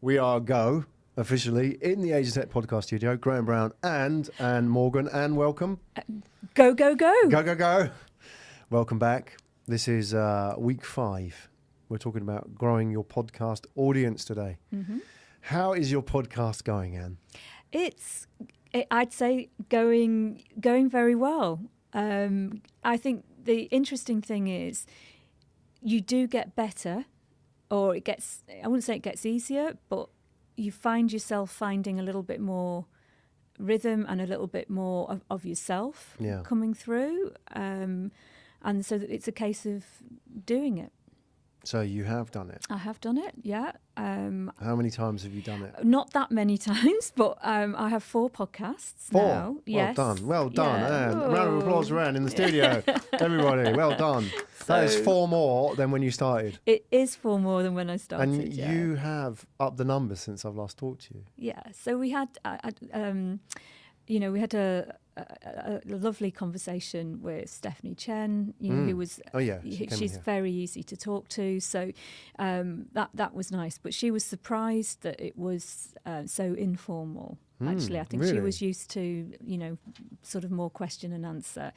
We are go officially in the PitCHDECK podcast studio. Graham Brown and Anne Morgan. Anne, welcome. Go, go, go. Go, go, go. Welcome back. This is week 5. We're talking about growing your podcast audience today. Mm-hmm. How is your podcast going, Anne? I'd say going very well. I think the interesting thing is you do get better, or it gets, I wouldn't say it gets easier, but you find yourself finding a little bit more rhythm and a little bit more of yourself coming through. And so it's a case of doing it. So you have done it? I have done it, yeah. How many times have you done it? Not that many times, but I have 4 podcasts 4? now. Well Yes. done. Well done, Yeah. Anne. A round of applause for Anne in the studio. Everybody, well done. That is 4 more than when you started. It is 4 more than when I started. And you have upped the numbers since I've last talked to you. Yeah. So we had, we had a lovely conversation with Stephanie Chen, who was. Oh yeah, she's very easy to talk to. So that was nice. But she was surprised that it was so informal. Actually, I think she was used to sort of more question and answer.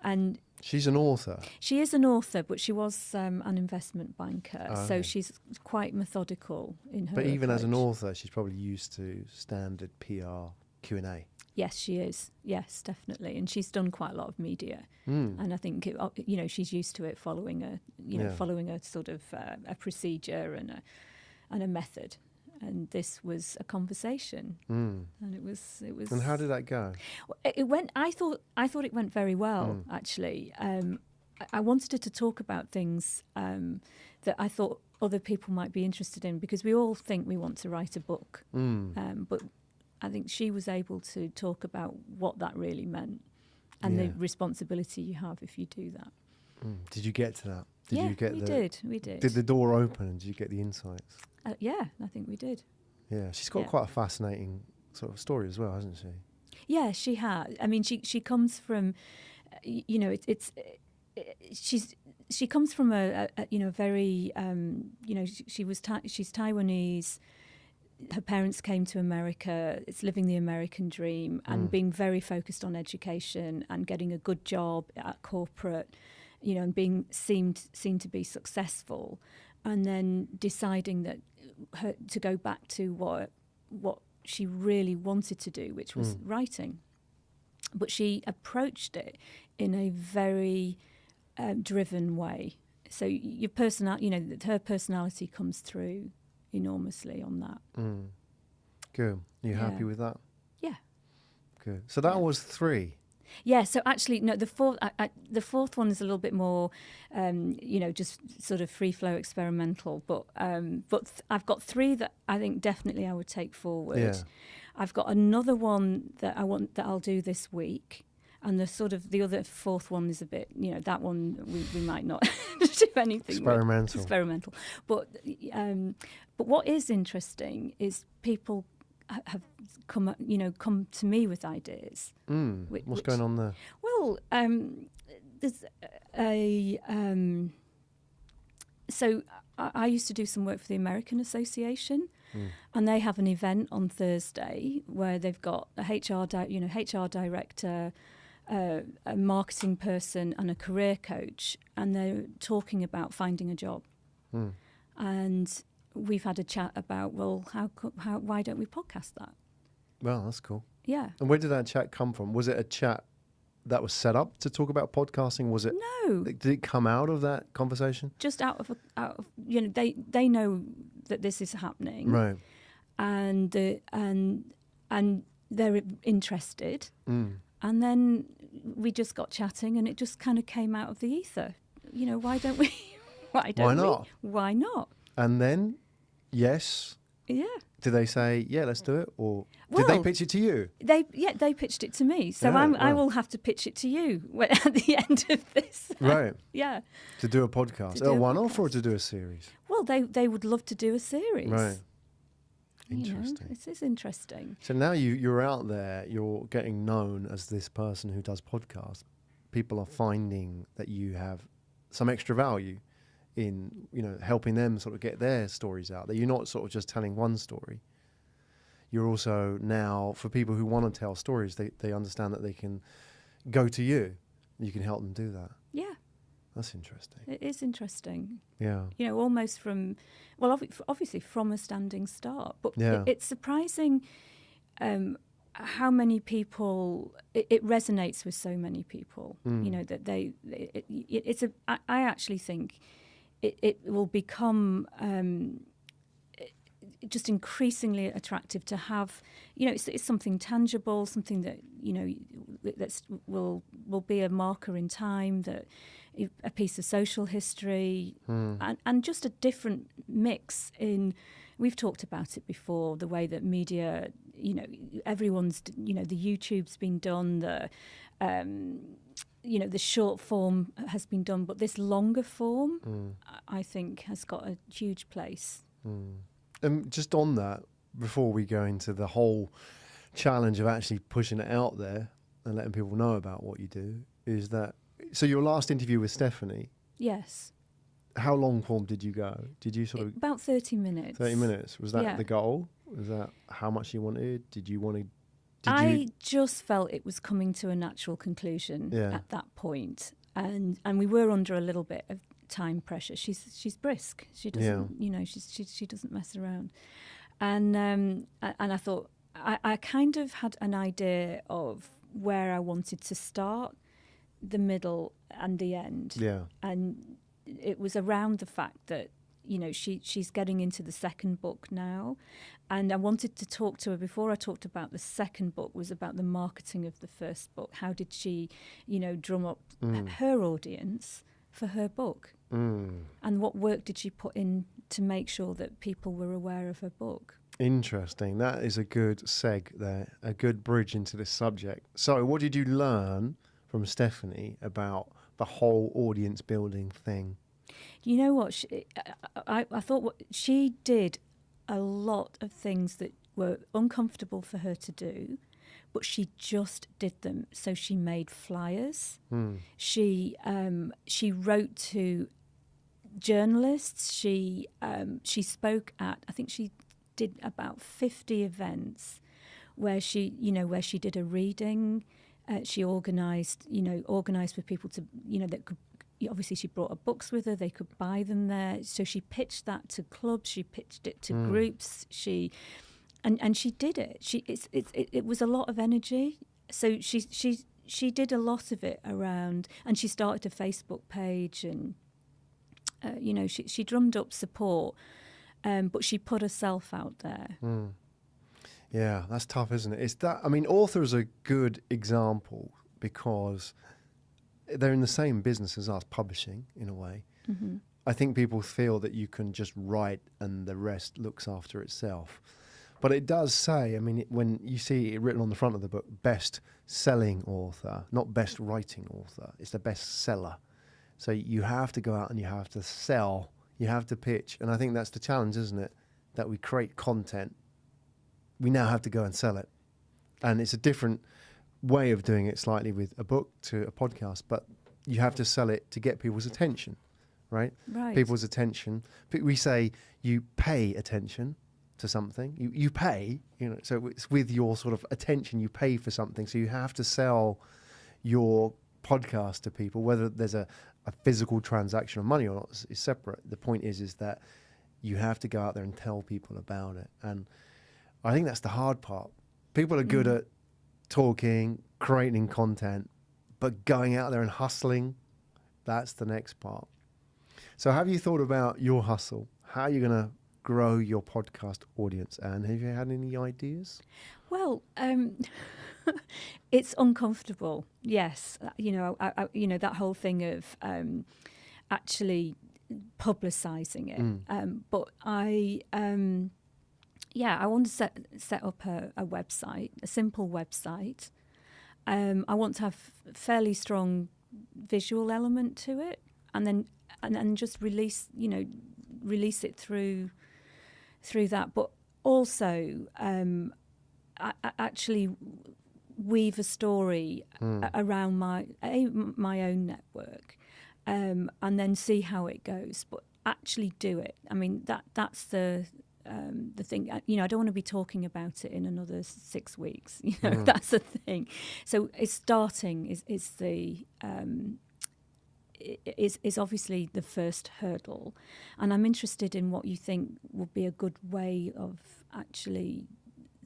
And she's an author. She is an author, but she was an investment banker, so she's quite methodical in her. But even as an approach. author, she's probably used to standard PR Q&A. Yes, she is. Yes, definitely, and she's done quite a lot of media, and I think she's used to it following a sort of a procedure and a method. And this was a conversation, and it was. And how did that go? It went. I thought it went very well. Actually, I wanted her to talk about things that I thought other people might be interested in, because we all think we want to write a book, but I think she was able to talk about what that really meant and the responsibility you have if you do that. Did you get to that? We did. Did the door open and did you get the insights? Yeah, I think we did. Yeah, she's got quite a fascinating sort of story as well, hasn't she? Yeah, she has. I mean, she comes from, she comes from a very, she's Taiwanese. Her parents came to America. It's living the American dream and being very focused on education and getting a good job at corporate, and being seen to be successful, and then deciding that to go back to what she really wanted to do, which was writing. But she approached it in a very driven way. So her personality comes through enormously on that. Good. Are you happy with that? Yeah. Good. So that was 3. Yeah. So actually, no. The fourth one is a little bit more, just sort of free flow experimental. But I've got 3 that I think definitely I would take forward. Yeah. I've got another one that I'll do this week. And the other 4th one is a bit, that one we might not do anything experimental. With. Experimental. But what is interesting is people have come to me with ideas. What's going on there? Well, there's so I used to do some work for the American Association. And they have an event on Thursday where they've got a HR director, a marketing person, and a career coach, and they're talking about finding a job. And we've had a chat about, well, why don't we podcast that? Well, that's cool. Yeah. And where did that chat come from? Was it a chat that was set up to talk about podcasting? Was it? No. Did it come out of that conversation? Just out of they know that this is happening, right? And they're interested, and then we just got chatting, and it just kind of came out of the ether. Why don't we? Why not? Why not? And then, yes. Yeah. Did they say, yeah, let's do it? Or did they pitch it to you? They pitched it to me. So I will have to pitch it to you at the end of this. Right. Yeah. To do a podcast. A one-off or to do a series? Well, they would love to do a series. Right. Interesting. This is interesting. So now you're out there, you're getting known as this person who does podcasts. People are finding that you have some extra value in, helping them sort of get their stories out. That you're not sort of just telling one story. You're also now, for people who want to tell stories, they understand that they can go to you. You can help them do that. Yeah. That's interesting. It is interesting. Yeah. Almost from, well, obviously from a standing start. But it's surprising how many people, it resonates with so many people, that I actually think it will become just increasingly attractive to have, it's something tangible, something that, that will be a marker in time, that a piece of social history, and just a different mix in. We've talked about it before, the way that media, everyone's, the YouTube's been done, the short form has been done, but this longer form, I think, has got a huge place. Just on that, before we go into the whole challenge of actually pushing it out there and letting people know about what you do, is that, so your last interview with Stephanie? Yes. How long form did you go? Did you sort of... About 30 minutes. 30 minutes. Was that the goal? Was that how much you wanted? Did you want to... I just felt it was coming to a natural conclusion at that point. And we were under a little bit of time pressure. She's brisk. She doesn't, she doesn't mess around. And I thought, I kind of had an idea of where I wanted to start, the middle and the end. Yeah. And it was around the fact that, she's getting into the second book now. And I wanted to talk to her before I talked about the second book, was about the marketing of the first book. How did she, drum up her audience for her book? And what work did she put in to make sure that people were aware of her book? Interesting. That is a good seg there, a good bridge into this subject. So what did you learn from Stephanie about the whole audience building thing? You know what? I thought what she did a lot of things that were uncomfortable for her to do, but she just did them. So she made flyers. She wrote to journalists. She spoke at, I think she did about 50 events where she did a reading. She organised for people to, that could, obviously she brought her books with her, they could buy them there. So she pitched that to clubs, she pitched it to groups, and she did it. It was a lot of energy. So she did a lot of it around, and she started a Facebook page, and she drummed up support, but she put herself out there. Yeah, that's tough, isn't it? It's that. I mean, authors are a good example because they're in the same business as us, publishing, in a way. Mm-hmm. I think people feel that you can just write and the rest looks after itself. But it does say, I mean, when you see it written on the front of the book, best selling author, not best writing author, it's the best seller. So you have to go out and you have to sell, you have to pitch. And I think that's the challenge, isn't it? That we create content, we now have to go and sell it. And it's a different way of doing it slightly with a book to a podcast, but you have to sell it to get people's attention, right? Right. People's attention. We say you pay attention to something. You pay, so it's with your sort of attention, you pay for something. So you have to sell your podcast to people, whether there's a physical transaction of money or not is separate. The point is that you have to go out there and tell people about it. And I think that's the hard part. People are good at talking, creating content, but going out there and hustling, that's the next part. So have you thought about your hustle? How are you going to grow your podcast audience, Anne? Have you had any ideas? Well, it's uncomfortable. Yes, that whole thing of actually publicising it. But I want to set up a website, a simple website. I want to have a fairly strong visual element to it, and then just release it through that. But also, I actually weave a story around my own network. and then see how it goes. But actually do it. I mean, that's the thing. I don't want to be talking about it in another 6 weeks. That's the thing. So it's starting is the is obviously the first hurdle, and I'm interested in what you think would be a good way of actually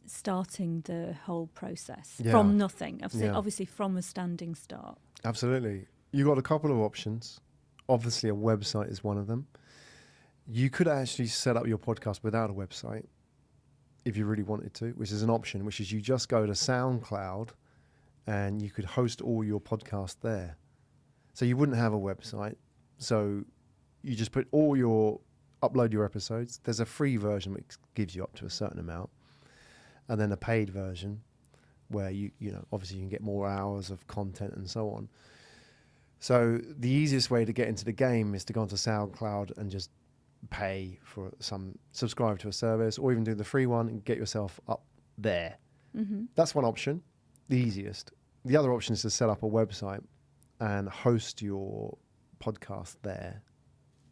starting the whole process from nothing. Obviously from a standing start. Absolutely. You've got a couple of options. Obviously, a website is one of them. You could actually set up your podcast without a website if you really wanted to, which is an option, which is you just go to SoundCloud and you could host all your podcasts there. So you wouldn't have a website. So you just upload your episodes. There's a free version which gives you up to a certain amount, and then a paid version where you obviously you can get more hours of content and so on. So the easiest way to get into the game is to go onto SoundCloud and just pay for subscribe to a service, or even do the free one and get yourself up there. Mm-hmm. That's one option, the easiest. The other option is to set up a website and host your podcast there.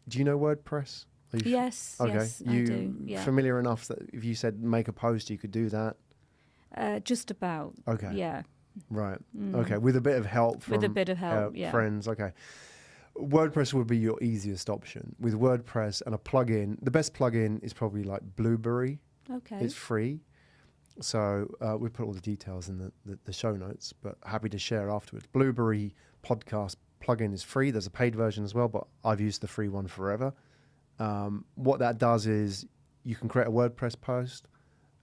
Do you know WordPress? Yes, okay. Yes, I do. Yeah. Familiar enough that if you said make a post, you could do that? Just about. Okay. Yeah. Right. Okay. With a bit of help from friends. Okay. WordPress would be your easiest option. With WordPress and a plugin, the best plugin is probably like Blueberry. Okay. It's free. So we put all the details in the show notes, but happy to share afterwards. Blueberry podcast plugin is free. There's a paid version as well, but I've used the free one forever. What that does is you can create a WordPress post,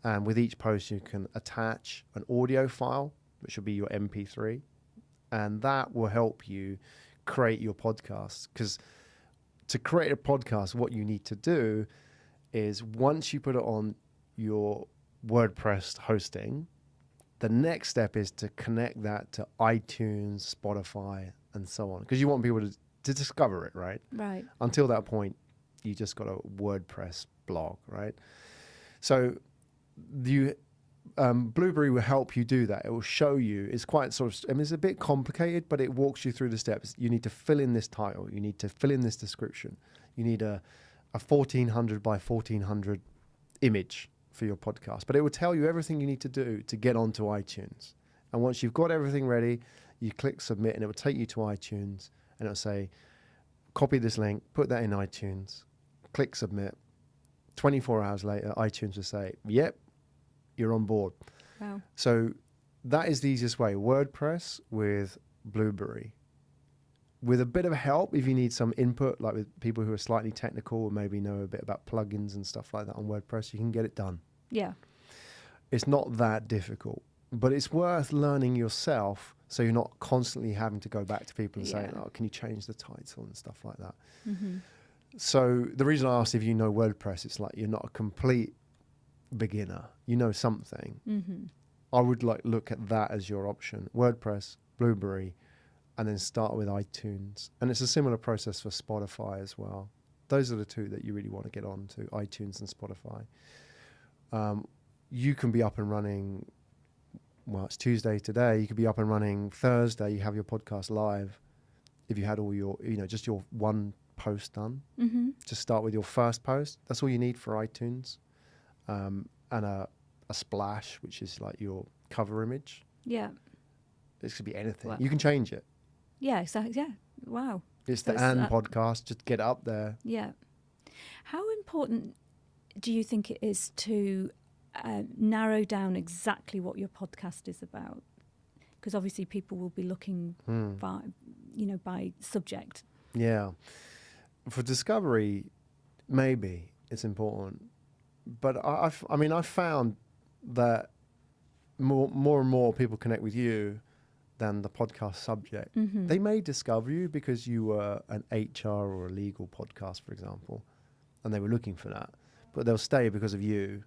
and with each post you can attach an audio file, which will be your MP3, and that will help you create your podcast. Because to create a podcast, what you need to do is once you put it on your WordPress hosting, the next step is to connect that to iTunes, Spotify, and so on, because you want people to discover it, right? Right. Until that point, you just got a WordPress blog, right? So Blueberry will help you do that. It will show you. It's quite it's a bit complicated, but it walks you through the steps. You need to fill in this title. You need to fill in this description. You need a 1400 by 1400 image for your podcast. But it will tell you everything you need to do to get onto iTunes. And once you've got everything ready, you click submit, and it will take you to iTunes, and it will say, copy this link, put that in iTunes, click submit. 24 hours later, iTunes will say, yep, you're on board. Wow. So that is the easiest way. WordPress with Blueberry. With a bit of help, if you need some input, like with people who are slightly technical or maybe know a bit about plugins and stuff like that on WordPress, you can get it done. Yeah. It's not that difficult, but it's worth learning yourself, so you're not constantly having to go back to people and saying, oh, can you change the title and stuff like that. Mm-hmm. So the reason I asked if you know WordPress, it's like you're not a complete beginner. You know something. Mm-hmm. I would look at that as your option. WordPress, Blueberry, and then start with iTunes. And it's a similar process for Spotify as well. Those are the two that you really want to get on to, iTunes and Spotify. You can be up and running, well, it's Tuesday today. You could be up and running Thursday. You have your podcast live. If you had all your, just your one post done. Mm-hmm. Just start with your first post. That's all you need for iTunes. And a splash, which is like your cover image. Yeah. This could be anything. Well, you can change it. Yeah, exactly. Yeah. Wow. It's the podcast. Just get it up there. Yeah. How important do you think it is to narrow down exactly what your podcast is about? Because obviously people will be looking by subject. Yeah. For discovery, maybe it's important. But I've found that more and more people connect with you than the podcast subject. Mm-hmm. They may discover you because you were an HR or a legal podcast, for example, and they were looking for that. But they'll stay because of you.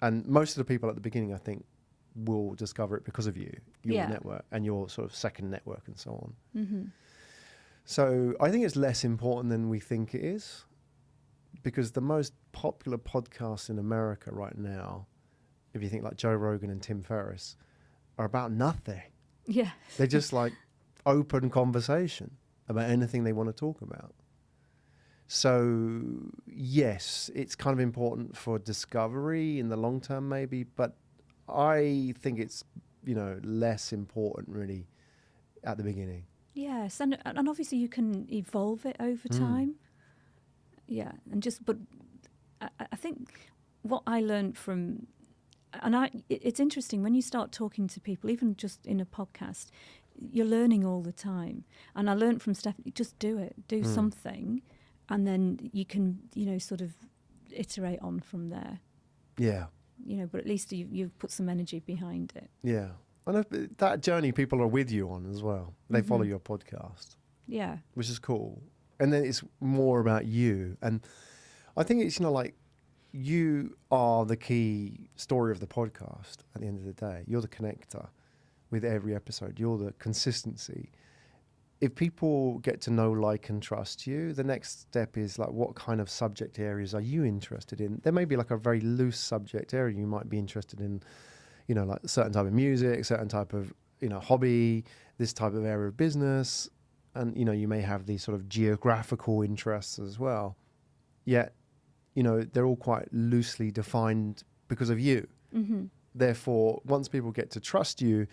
And most of the people at the beginning, I think, will discover it because of you, your network, and your sort of second network and so on. Mm-hmm. So I think it's less important than we think it is, because the most popular podcasts in America right now, if you think like Joe Rogan and Tim Ferriss, are about nothing. Yeah. They're just like open conversation. about anything they want to talk about. So, yes, it's kind of important for discovery in the long term, maybe, but I think it's, less important really at the beginning. Yes, and obviously you can evolve it over time. Yeah, but I think what I learned from, it's interesting when you start talking to people, even just in a podcast, you're learning all the time. And I learned from Stephanie, just do it, do something, and then you can, sort of iterate on from there. Yeah. But at least you've put some energy behind it. Yeah. And that journey people are with you on as well. They follow your podcast. Yeah. Which is cool. And then it's more about you. And I think it's, you are the key story of the podcast at the end of the day. You're the connector with every episode. You're the consistency. If people get to know, like, and trust you, the next step is like, what kind of subject areas are you interested in? There may be like a very loose subject area you might be interested in, like a certain type of music, certain type of, hobby, this type of area of business. And, you may have these sort of geographical interests as well. Yet, they're all quite loosely defined because of you. Mm-hmm. Therefore, once people get to trust you,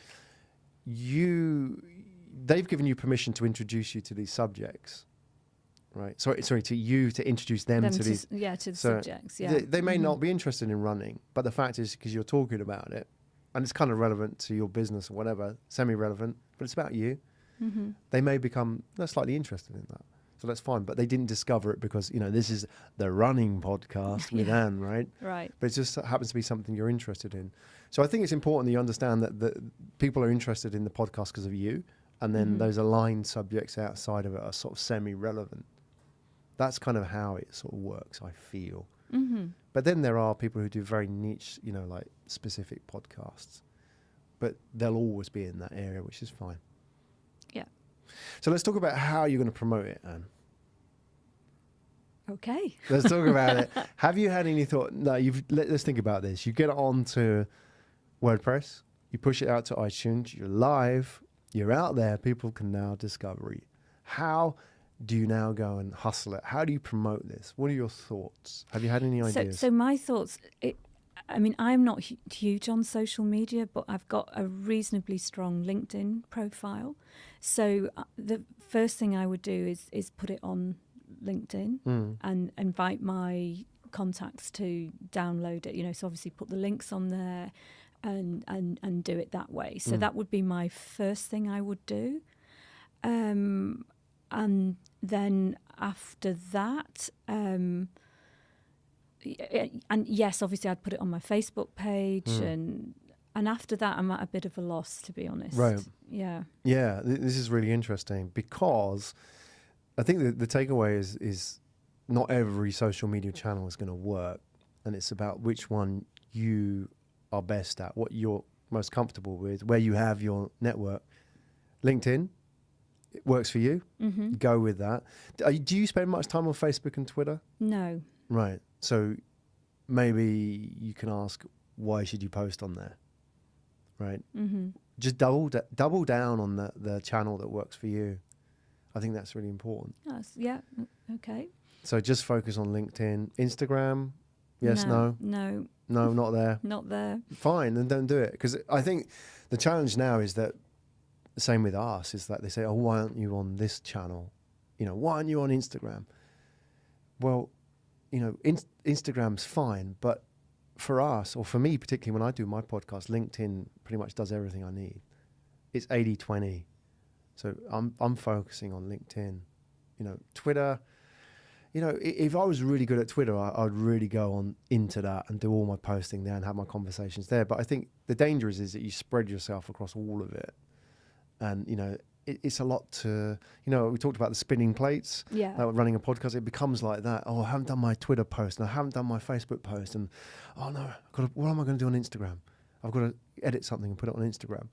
they've given you permission to introduce you to these subjects, right? Sorry, to you to introduce them to these. To the subjects. Yeah, they may not be interested in running, but the fact is because you're talking about it, and it's kind of relevant to your business or whatever, semi-relevant, but it's about you. Mm-hmm. They may become slightly interested in that, so that's fine. But they didn't discover it because this is the running podcast with Anne, right? Right. But it just happens to be something you're interested in. So I think it's important that you understand that people are interested in the podcast because of you. And then those aligned subjects outside of it are sort of semi-relevant. That's kind of how it sort of works, I feel. Mm-hmm. But then there are people who do very niche, like specific podcasts. But they'll always be in that area, which is fine. Yeah. So let's talk about how you're going to promote it, Anne. Okay. Let's talk about it. Have you had any thought? No, let's think about this. You get it onto WordPress. You push it out to iTunes. You're live. You're out there. People can now discover you. How do you now go and hustle it? How do you promote this? What are your thoughts? Have you had any ideas? So my thoughts, I'm not huge on social media, but I've got a reasonably strong LinkedIn profile. So the first thing I would do is put it on LinkedIn and invite my contacts to download it. So obviously put the links on there. And do it that way. So that would be my first thing I would do. And then after that, and yes, obviously I'd put it on my Facebook page. And after that, I'm at a bit of a loss, to be honest. Right. Yeah. Yeah, this is really interesting because I think the takeaway is not every social media channel is going to work. And it's about which one you are best at, what you're most comfortable with, where you have your network. LinkedIn, it works for you. Mm-hmm. Go with that. Do you spend much time on Facebook and Twitter? No. Right. So maybe you can ask, why should you post on there? Right. Mm-hmm. Just double down on the channel that works for you. I think that's really important. Yeah. Okay. So just focus on LinkedIn. Instagram, yes, no? No, not there. Not there. Fine, then don't do it. Because I think the challenge now is that, the same with us, is that they say, why aren't you on this channel? Why aren't you on Instagram? Well, Instagram's fine, but for us, or for me particularly when I do my podcast, LinkedIn pretty much does everything I need. It's 80-20. So I'm focusing on LinkedIn. Twitter... if I was really good at Twitter, I'd really go on into that and do all my posting there and have my conversations there. But I think the danger is that you spread yourself across all of it. And, it's a lot to, we talked about the spinning plates. Yeah. Running a podcast, it becomes like that. I haven't done my Twitter post and I haven't done my Facebook post. And, no, what am I going to do on Instagram? I've got to edit something and put it on Instagram.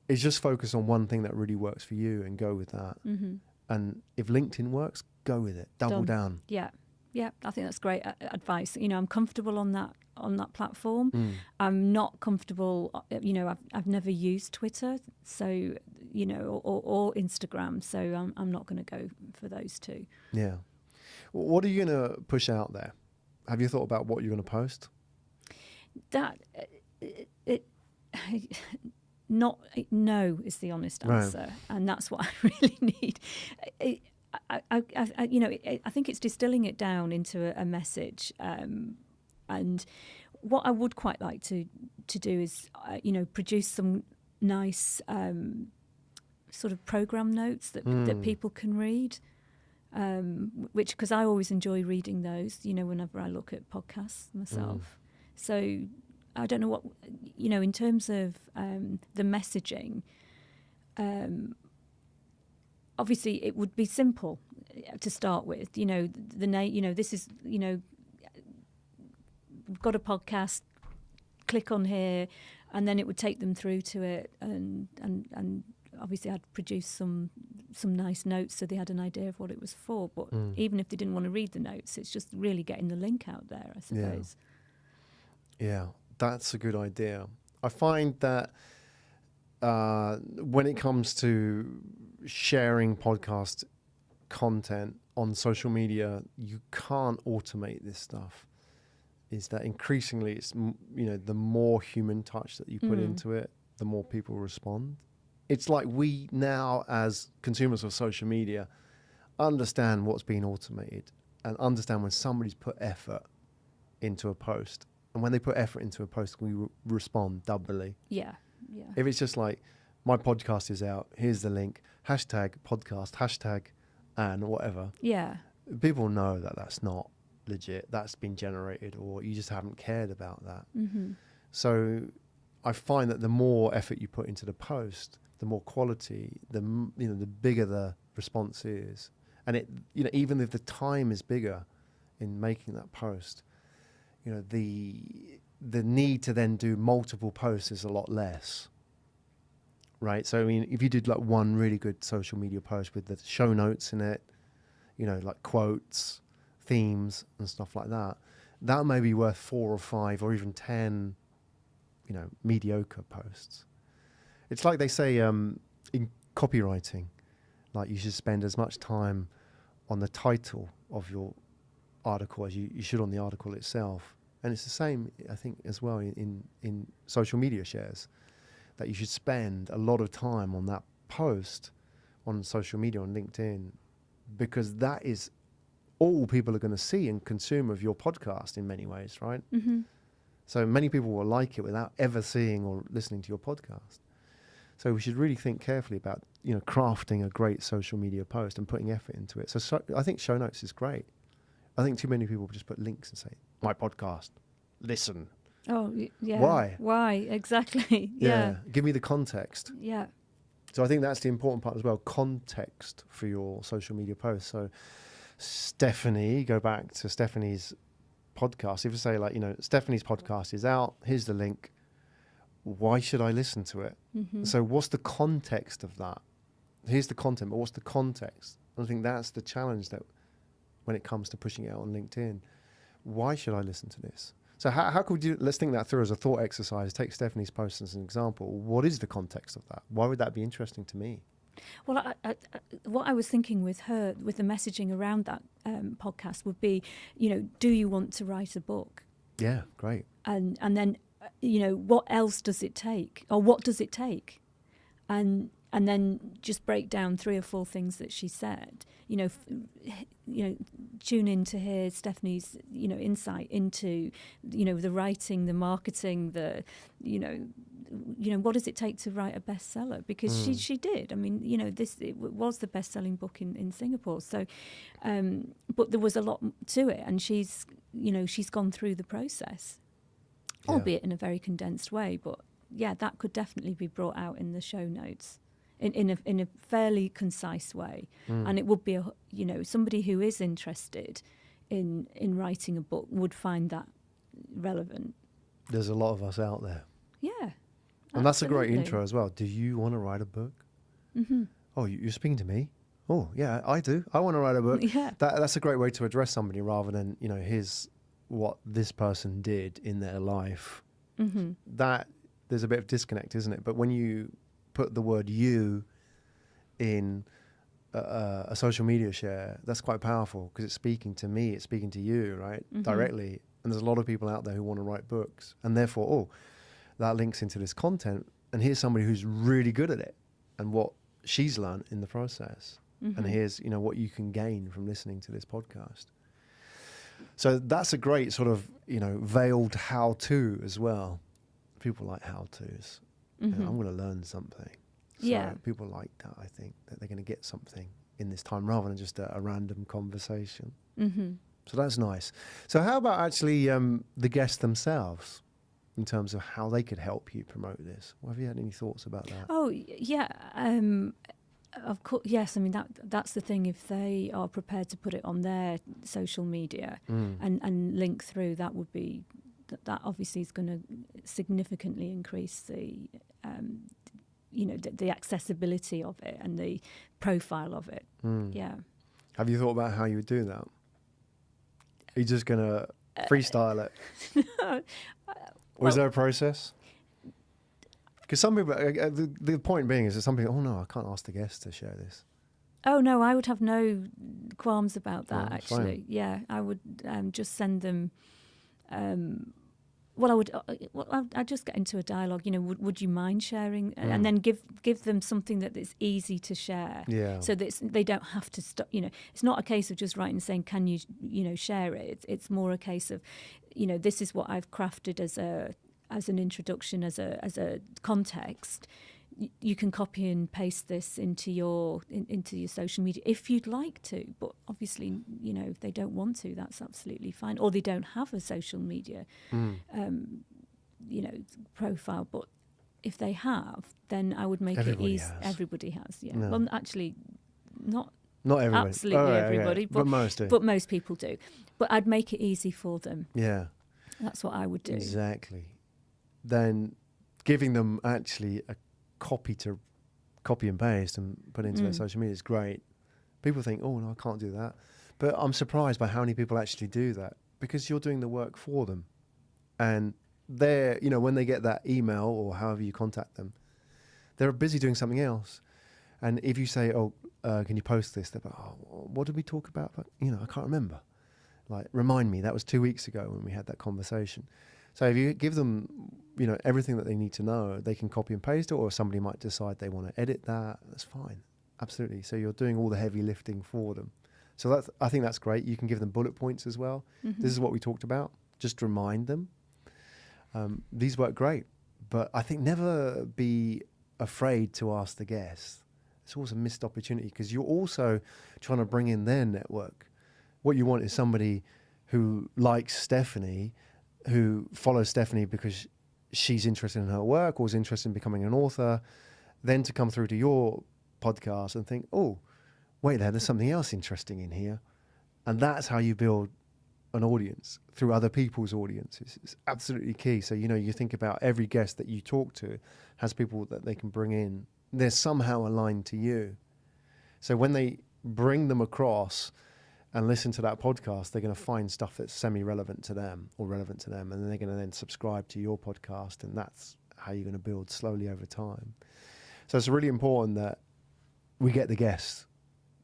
It's just focus on one thing that really works for you and go with that. Mm-hmm. And if LinkedIn works, go with it. Double down. Yeah. I think that's great advice. I'm comfortable on that platform. I'm not comfortable. I've never used Twitter, so or Instagram. So I'm not going to go for those two. Yeah. What are you going to push out there? Have you thought about what you're going to post? No is the honest answer, right. And that's what I really need. I think it's distilling it down into a message, and what I would quite like to do is produce some nice sort of program notes that people can read, which, because I always enjoy reading those, whenever I look at podcasts myself. So I don't know what, in terms of the messaging, obviously it would be simple to start with. The name, this is, we've got a podcast, click on here, and then it would take them through to it. And obviously I'd produce some nice notes so they had an idea of what it was for. But even if they didn't want to read the notes, it's just really getting the link out there, I suppose. Yeah. That's a good idea. I find that when it comes to sharing podcast content on social media, you can't automate this stuff. Is that increasingly it's, the more human touch that you put into it, the more people respond. It's like we now, as consumers of social media, understand what's being automated and understand when somebody's put effort into a post. And when they put effort into a post, we respond doubly. Yeah. If it's just like, my podcast is out, here's the link, #podcast, and whatever. Yeah. People know that that's not legit, that's been generated, or you just haven't cared about that. Mm-hmm. So I find that the more effort you put into the post, the more quality, the bigger the response is. And it, even if the time is bigger in making that post, the need to then do multiple posts is a lot less, right? So, if you did like one really good social media post with the show notes in it, like quotes, themes and stuff like that, that may be worth 4 or 5 or even 10, mediocre posts. It's like they say in copywriting, like you should spend as much time on the title of your article as you should on the article itself. And it's the same, I think, as well in social media shares, that you should spend a lot of time on that post on social media, on LinkedIn, because that is all people are going to see and consume of your podcast in many ways, right? Mm-hmm. So many people will like it without ever seeing or listening to your podcast. So we should really think carefully about, crafting a great social media post and putting effort into it. So I think show notes is great. I think too many people just put links and say, my podcast, listen. Oh, yeah. Why? Exactly. Yeah. Give me the context. Yeah. So I think that's the important part as well, context for your social media posts. So Stephanie, go back to Stephanie's podcast. If you say Stephanie's podcast is out, here's the link. Why should I listen to it? Mm-hmm. So what's the context of that? Here's the content, but what's the context? I think that's the challenge that when it comes to pushing it out on LinkedIn. Why should I listen to this? So how could you, let's think that through as a thought exercise. Take Stephanie's post as an example. What is the context of that? Why would that be interesting to me? Well, what I was thinking with her, with the messaging around that podcast would be, do you want to write a book? Yeah, great. And then, what else does it take? Or what does it take? And then just break down 3 or 4 things that she said. Tune in to hear Stephanie's, insight into, the writing, the marketing, what does it take to write a bestseller? Because she did. It was the best-selling book in Singapore. So, but there was a lot to it, and she's gone through the process, albeit in a very condensed way. But yeah, that could definitely be brought out in the show notes. In a fairly concise way, and it would be somebody who is interested in writing a book would find that relevant. There's a lot of us out there. Yeah, and absolutely. That's a great intro as well. Do you want to write a book? Mm-hmm. Oh, you're speaking to me? Oh, yeah, I do. I want to write a book. Yeah, that's a great way to address somebody rather than here's what this person did in their life. Mm-hmm. That there's a bit of disconnect, isn't it? But when you put the word you in a social media share, that's quite powerful because it's speaking to me, it's speaking to you, right? Directly. And there's a lot of people out there who want to write books, and therefore, that links into this content. And here's somebody who's really good at it and what she's learned in the process. And here's, what you can gain from listening to this podcast. So that's a great sort of, veiled how-to as well. People like how-tos. I'm going to learn something. So people like that, I think, that they're going to get something in this time rather than just a random conversation. So that's nice. So how about actually the guests themselves in terms of how they could help you promote this? Have you had any thoughts about that? Oh, yeah. Of course, yes. I mean, that's the thing. If they are prepared to put it on their social media and link through, that would be, that obviously is going to significantly increase the the accessibility of it and the profile of it. Yeah. Have you thought about how you would do that? Are you just going to freestyle it? Or is there a process? Because some people, the point being is that some people, oh no, I can't ask the guests to share this. Oh no, I would have no qualms about that, actually. Fine. Yeah, I would just send them... I'd just get into a dialogue. Would you mind sharing, and then give them something that is easy to share. Yeah. So that they don't have to stop. It's not a case of just writing and saying, "Can you, share it?" It's more a case of, this is what I've crafted as an introduction, as a context. You can copy and paste this into your social media if you'd like to, but obviously, if they don't want to, that's absolutely fine, or they don't have a social media, profile. But if they have, then I would make it easy. Everybody has, yeah. No. Well, actually, not everybody. Absolutely everybody, but most do. But most people do. But I'd make it easy for them. Yeah, that's what I would do. Exactly. Then giving them actually a copy and paste and put into their social media is great. People think, oh no, I can't do that, but I'm surprised by how many people actually do that, because you're doing the work for them, and they're, when they get that email or however you contact them, they're busy doing something else. And if you say, can you post this, they're like, what did we talk about? But, I can't remember. Like, remind me, that was 2 weeks ago when we had that conversation. So if you give them, everything that they need to know, they can copy and paste it, or somebody might decide they want to edit that. That's fine. Absolutely. So you're doing all the heavy lifting for them. So I think that's great. You can give them bullet points as well. This is what we talked about. Just remind them. These work great. But I think never be afraid to ask the guests. It's always a missed opportunity, because you're also trying to bring in their network. What you want is somebody who likes Stephanie, who follows Stephanie because she's interested in her work or is interested in becoming an author, then to come through to your podcast and think, oh, wait there, there's something else interesting in here. And that's how you build an audience, through other people's audiences. It's absolutely key. So, you think about every guest that you talk to has people that they can bring in. They're somehow aligned to you. So when they bring them across and listen to that podcast, they're going to find stuff that's semi-relevant to them or relevant to them, and then they're going to then subscribe to your podcast, and that's how you're going to build slowly over time. So it's really important that we get the guests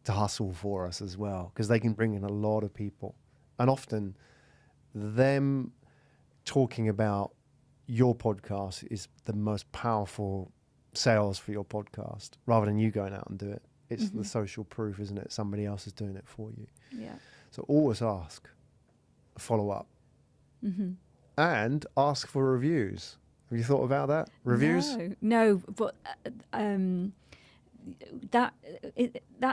to hustle for us as well, because they can bring in a lot of people. And often them talking about your podcast is the most powerful sales for your podcast, rather than you going out and do it. It's the social proof, isn't it? Somebody else is doing it for you. Yeah. So always ask, follow up, and ask for reviews. Have you thought about that? Reviews? No, but that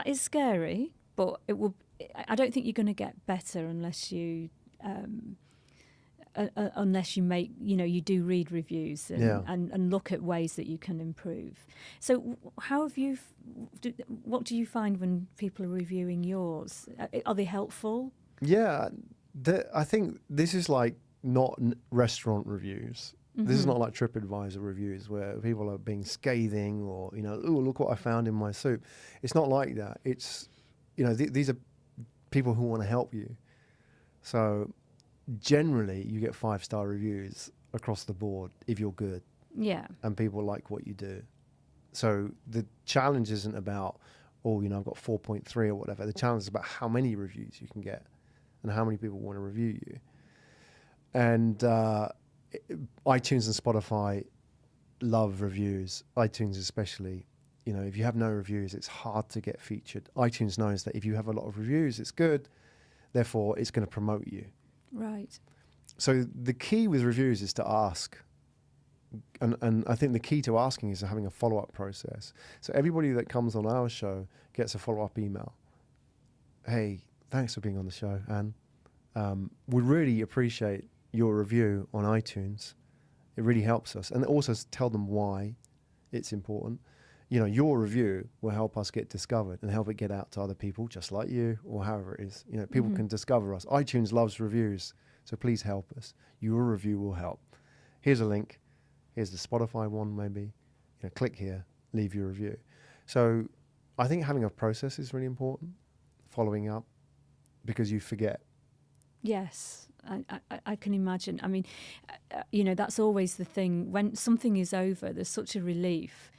is scary. But it will. I don't think you're going to get better unless you make, you do read reviews and look at ways that you can improve. So how have you, what do you find when people are reviewing yours? Are they helpful? Yeah, I think this is like not restaurant reviews. This is not like TripAdvisor reviews where people are being scathing or, oh, look what I found in my soup. It's not like that. It's, these are people who want to help you. So generally you get 5-star reviews across the board if you're good. Yeah. And people like what you do. So the challenge isn't about, oh, you know, I've got 4.3 or whatever. The challenge is about how many reviews you can get and how many people want to review you. And iTunes and Spotify love reviews. iTunes especially. You know, if you have no reviews, it's hard to get featured. iTunes knows that if you have a lot of reviews, it's good. Therefore, it's going to promote you. Right. So the key with reviews is to ask. And I think the key to asking is having a follow-up process. So everybody that comes on our show gets a follow-up email. Hey, thanks for being on the show, Anne. We really appreciate your review on iTunes. It really helps us. And also tell them why it's important. You know, your review will help us get discovered and help it get out to other people just like you, or however it is. You know, people can discover us. iTunes loves reviews, so please help us. Your review will help. Here's a link. Here's the Spotify one, maybe. You know, click here, leave your review. So I think having a process is really important, following up, because you forget. Yes, I can imagine. I mean, you know, that's always the thing. When something is over, there's such a relief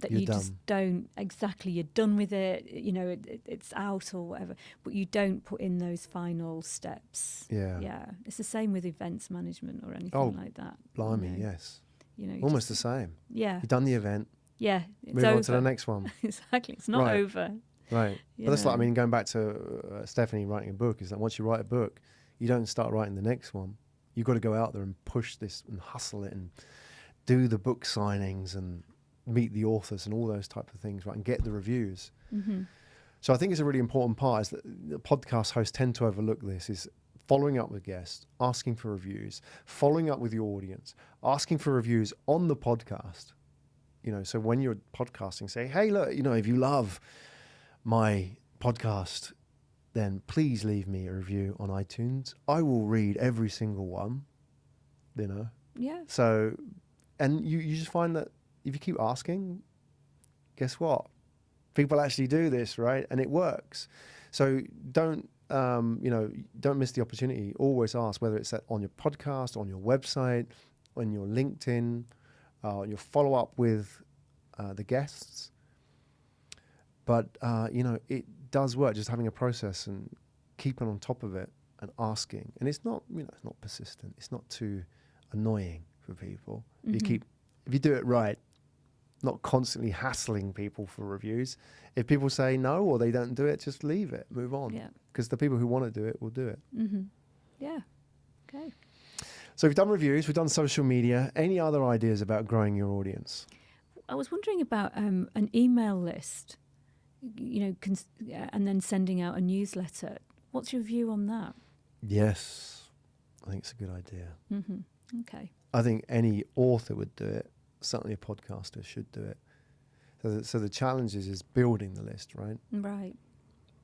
that You're you done. just don't, exactly, you're done with it, you know, it's out or whatever, but you don't put in those final steps. Yeah. Yeah. It's the same with events management or anything like that. Blimey, you know. yes. You know, Almost the same. Yeah. You've done the event. Yeah. It's Move over. on to the next one. Exactly. It's not Right. over. Right. You But that's like, I know. mean, going back to Stephanie writing a book, is that once you write a book, you don't start writing the next one. You've got to go out there and push this and hustle it and do the book signings and meet the authors and all those type of things, right? And get the reviews. Mm-hmm. So I think it's a really important part is that the podcast hosts tend to overlook this, is following up with guests, asking for reviews, following up with your audience, asking for reviews on the podcast. You know, so when you're podcasting, say, hey, look, you know, if you love my podcast, then please leave me a review on iTunes. I will read every single one, you know. Yeah. So, and you just find that if you keep asking, guess what? People actually do this, right? And it works. So don't miss the opportunity. Always ask, whether it's on your podcast, on your website, on your LinkedIn, on your follow-up with the guests. But, it does work, just having a process and keeping on top of it and asking. And it's not, it's not persistent. It's not too annoying for people. Mm-hmm. If you do it right, not constantly hassling people for reviews. If people say no or they don't do it, just leave it, move on. Yeah. Because the people who want to do it will do it. Mm-hmm. Yeah. Okay. So we've done reviews, we've done social media. Any other ideas about growing your audience? I was wondering about an email list, and then sending out a newsletter. What's your view on that? Yes, I think it's a good idea. Mm-hmm. Okay. I think any author would do it. Certainly a podcaster should do it. So the challenge is building the list, right? Right.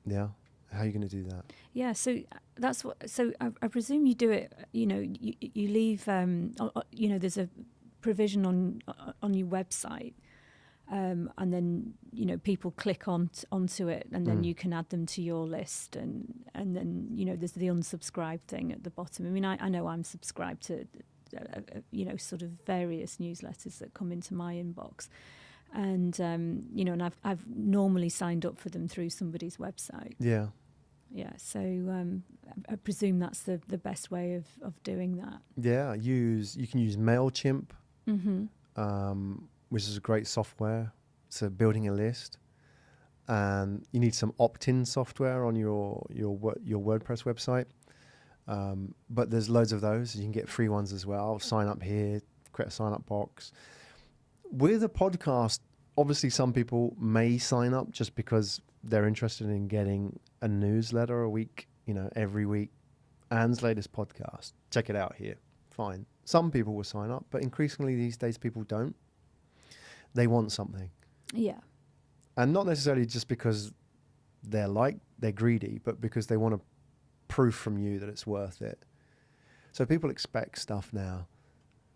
Yeah. How are you going to do that? Yeah, so that's what. So I presume you do it. You leave. There's a provision on your website, and then people click onto it, and then you can add them to your list, and then there's the unsubscribe thing at the bottom. I mean, I know I'm subscribed to sort of various newsletters that come into my inbox, and and I've normally signed up for them through somebody's website. Yeah. Yeah, so I presume that's the best way of doing that. Yeah, you can use MailChimp, which is a great software. So building a list, and you need some opt-in software on your WordPress website. But there's loads of those. You can get free ones as well. Sign up here, create a sign-up box. With a podcast, obviously some people may sign up just because they're interested in getting a newsletter a week, every week. Anne's latest podcast. Check it out here. Fine. Some people will sign up, but increasingly these days people don't. They want something. Yeah. And not necessarily just because they're greedy, but because they want to proof from you that it's worth it. So people expect stuff now.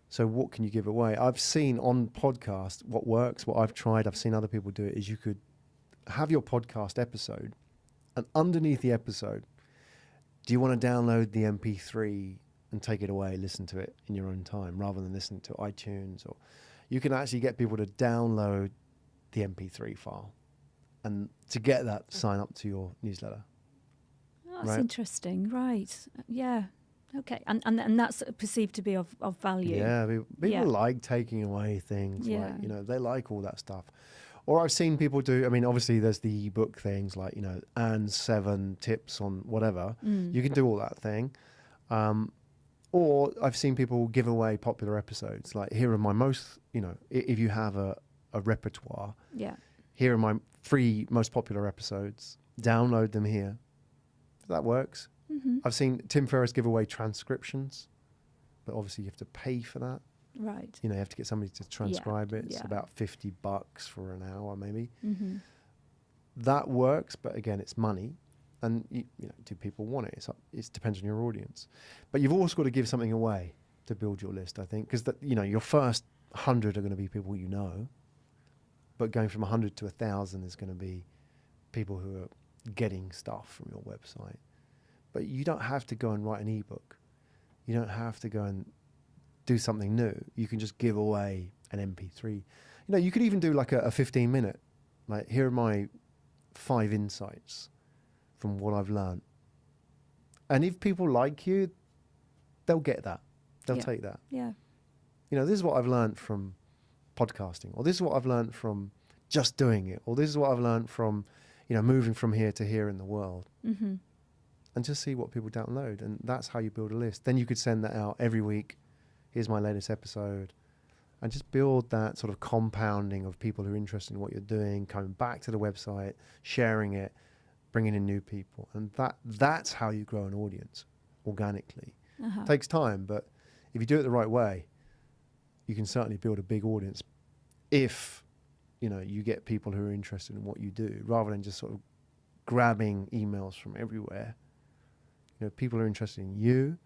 So what can you give away? I've seen on podcast what works, what I've tried, I've seen other people do it, is you could have your podcast episode, and underneath the episode, do you want to download the MP3 and take it away, listen to it in your own time, rather than listening to iTunes? Or you can actually get people to download the MP3 file. And to get that, sign up to your newsletter. Oh, that's interesting. Right. Yeah. Okay. And that's perceived to be of value. Yeah. People like taking away things. Like, they like all that stuff. Or I've seen people do, I mean, obviously there's the ebook things like, and 7 tips on whatever. You can do all that thing. Or I've seen people give away popular episodes. Like, here are my most, if you have a repertoire. Yeah. Here are my 3 most popular episodes. Download them here. That works. Mm-hmm. I've seen Tim Ferriss give away transcriptions, but obviously you have to pay for that. Right. You have to get somebody to transcribe it. It's Yeah. about $50 for an hour, maybe. Mm-hmm. That works, but again, it's money. And do people want it? It depends on your audience. But you've also got to give something away to build your list, I think, because your first 100 are going to be people you know, but going from 100 to 1,000 is going to be people who are getting stuff from your website. But you don't have to go and write an ebook. You don't have to go and do something new. You can just give away an MP3. You could even do like a 15-minute, like, here are my 5 insights from what I've learned. And if people like you, they'll get that. They'll take that. Yeah. This is what I've learned from podcasting, or this is what I've learned from just doing it, or this is what I've learned from, moving from here to here in the world. Mm-hmm. And just see what people download. And that's how you build a list. Then you could send that out every week. Here's my latest episode. And just build that sort of compounding of people who are interested in what you're doing, coming back to the website, sharing it, bringing in new people. And that's how you grow an audience organically. Uh-huh. It takes time, but if you do it the right way, you can certainly build a big audience if, you get people who are interested in what you do, rather than just sort of grabbing emails from everywhere. People are interested in you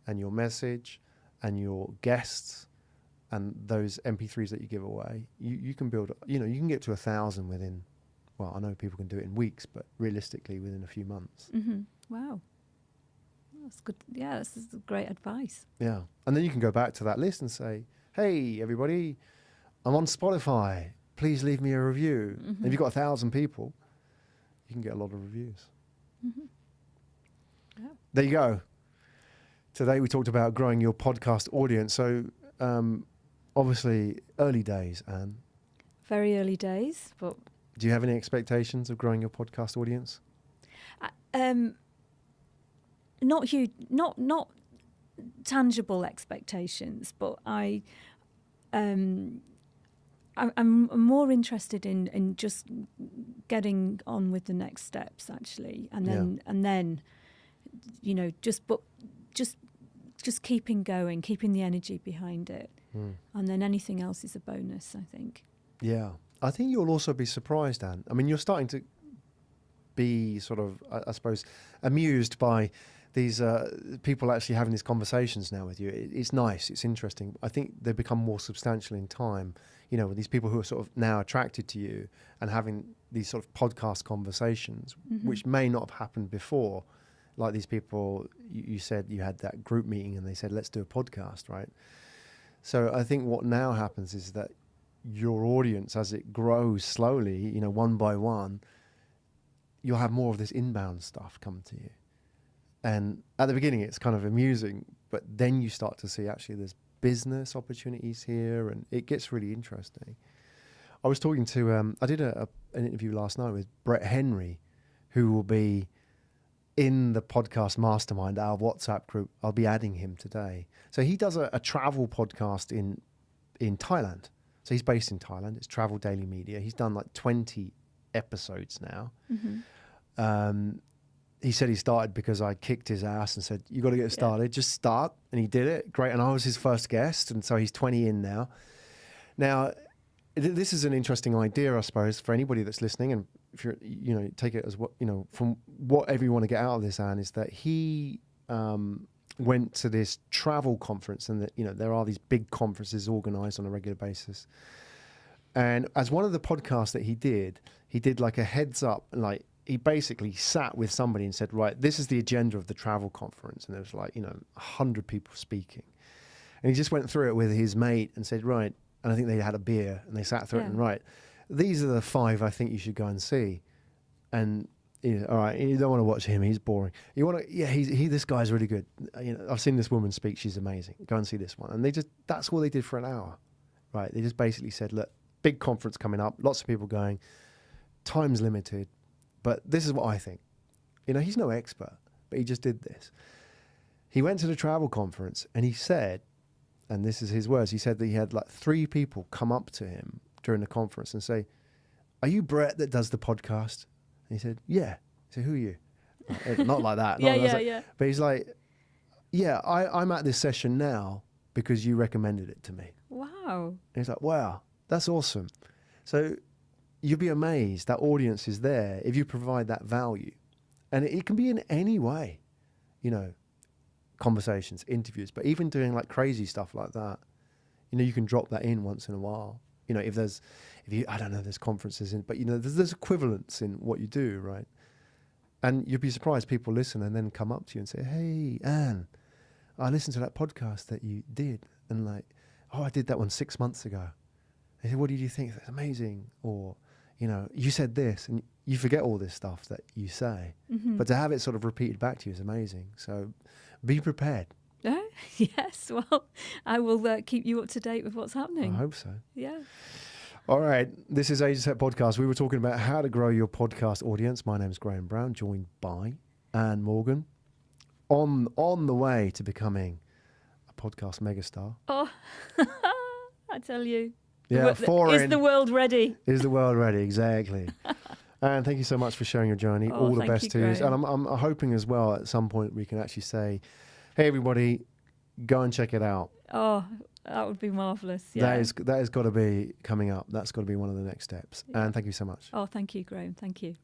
and your message and your guests and those MP3s that you give away. You can build, you can get to 1,000 within, well, I know people can do it in weeks, but realistically within a few months. Mm-hmm. Wow. That's good. Yeah, this is great advice. Yeah. And then you can go back to that list and say, hey, everybody, I'm on Spotify. Please leave me a review. Mm-hmm. If you've got 1,000 people, you can get a lot of reviews. Mm-hmm. Yeah. There you go. Today we talked about growing your podcast audience. So obviously early days, Anne. Very early days, but... Do you have any expectations of growing your podcast audience? Not huge, not tangible expectations, but I'm more interested in just getting on with the next steps, actually, and then just keeping going, keeping the energy behind it, and then anything else is a bonus, I think. Yeah, I think you'll also be surprised, Anne. I mean, you're starting to be sort of, I suppose, amused by these people actually having these conversations now with you. It's nice, it's interesting. I think they become more substantial in time. With these people who are sort of now attracted to you and having these sort of podcast conversations, which may not have happened before. Like these people, you said you had that group meeting and they said, let's do a podcast, right? So I think what now happens is that your audience, as it grows slowly, one by one, you'll have more of this inbound stuff come to you. And at the beginning, it's kind of amusing, but then you start to see actually there's business opportunities here, and it gets really interesting. I was talking to, I did an interview last night with Brett Henry, who will be in the podcast mastermind, our WhatsApp group. I'll be adding him today. So he does a travel podcast in Thailand. So he's based in Thailand. It's Travel Daily Media. He's done like 20 episodes now. Mm-hmm. He said he started because I kicked his ass and said, you got to get started, just start. And he did it. Great. And I was his first guest. And so he's 20 in now. Now, this is an interesting idea, I suppose, for anybody that's listening. And if you're, take it as what, from whatever you want to get out of this, Anne, is that he went to this travel conference, and that, there are these big conferences organized on a regular basis. And as one of the podcasts that he did like a heads up, like, he basically sat with somebody and said, right, this is the agenda of the travel conference. And there was 100 people speaking. And he just went through it with his mate and said, right, and I think they had a beer and they sat through it and right, these are the 5 I think you should go and see. And all right, you don't want to watch him; he's boring. You want to, this guy's really good. I've seen this woman speak; she's amazing. Go and see this one. And that's all they did for an hour, right? They just basically said, look, big conference coming up, lots of people going, time's limited, but this is what I think. He's no expert, but he just did this. He went to the travel conference and he said, and this is his words, he said that he had like 3 people come up to him during the conference and say, "Are you Brett that does the podcast?" And he said, "Yeah." He said, "Who are you?" Not like that. Yeah. But he's like, "Yeah, I'm at this session now because you recommended it to me." Wow. And he's like, "Wow, that's awesome." So you'll be amazed that audience is there if you provide that value. And it can be in any way, conversations, interviews, but even doing like crazy stuff like that, you can drop that in once in a while. There's conferences in, but there's equivalence in what you do, right? And you'd be surprised people listen and then come up to you and say, "Hey, Anne, I listened to that podcast that you did, and like, I did that one 6 months ago." They say, "What did you think?" It's amazing. Or, you said this, and you forget all this stuff that you say, but to have it sort of repeated back to you is amazing. So be prepared. Yes, well, I will keep you up to date with what's happening. I hope so. Yeah. All right. This is Age Set Podcast. We were talking about how to grow your podcast audience. My name's Graham Brown, joined by Anne Morgan, on the way to becoming a podcast megastar. Oh, I tell you. Yeah, Is the world ready? Is the world ready? Exactly. And thank you so much for sharing your journey. All the best to you. And I'm hoping as well at some point we can actually say, "Hey, everybody, go and check it out." Oh, that would be marvellous. Yeah. That has got to be coming up. That's got to be one of the next steps. Yeah. And thank you so much. Oh, thank you, Graham. Thank you.